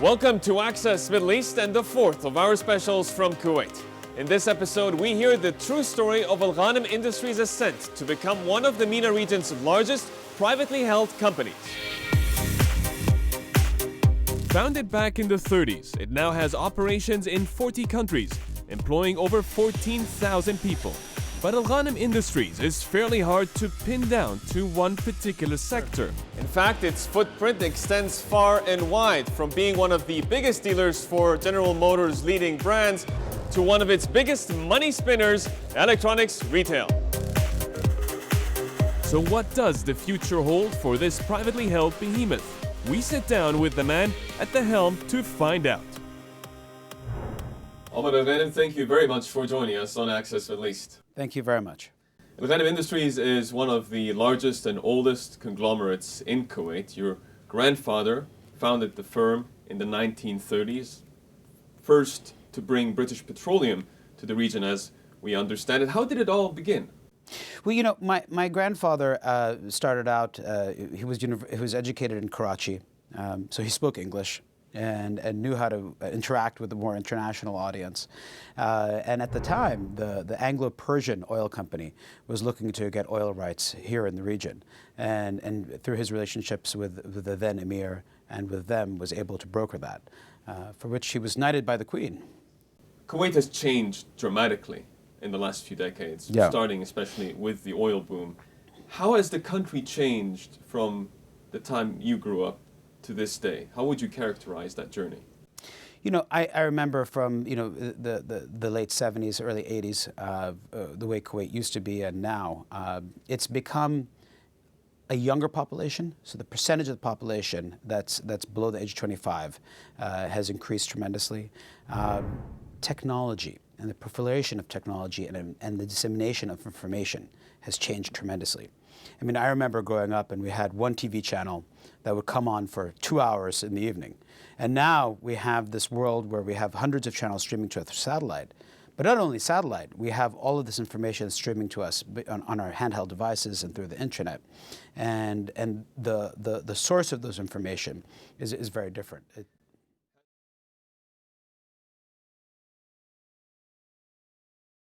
Welcome to Access Middle East and the fourth of our specials from Kuwait. In this episode, we hear the true story of Alghanim Industries' ascent to become one of the MENA region's largest privately held companies. Founded back in the 30s, it now has operations in 40 countries, employing over 14,000 people. But Alghanim Industries is fairly hard to pin down to one particular sector. In fact, its footprint extends far and wide, from being one of the biggest dealers for General Motors' leading brands to one of its biggest money spinners, electronics retail. So what does the future hold for this privately held behemoth? We sit down with the man at the helm to find out. Alghanim, thank you very much for joining us on Access Middle East. Thank you very much. Alghanim Industries is one of the largest and oldest conglomerates in Kuwait. Your grandfather founded the firm in the 1930s, first to bring British petroleum to the region as we understand it. How did it all begin? Well, you know, my grandfather started out, he was educated in Karachi, so he spoke English and knew how to interact with a more international audience. And at the time, the Anglo-Persian oil company was looking to get oil rights here in the region. And through his relationships with the then emir and with them, was able to broker that, for which he was knighted by the Queen. Kuwait has changed dramatically in the last few decades, starting especially with the oil boom. How has the country changed from the time you grew up to this day? How would you characterize that journey? You know, I remember from, you know, the late 70s, early 80s, the way Kuwait used to be, and now it's become a younger population. So the percentage of the population that's below the age of 25 has increased tremendously. Technology and the proliferation of technology and the dissemination of information has changed tremendously. I mean, I remember growing up and we had one TV channel that would come on for 2 hours in the evening. And now we have this world where we have hundreds of channels streaming to us through satellite. But not only satellite, we have all of this information streaming to us on our handheld devices and through the internet. And the source of those information is very different.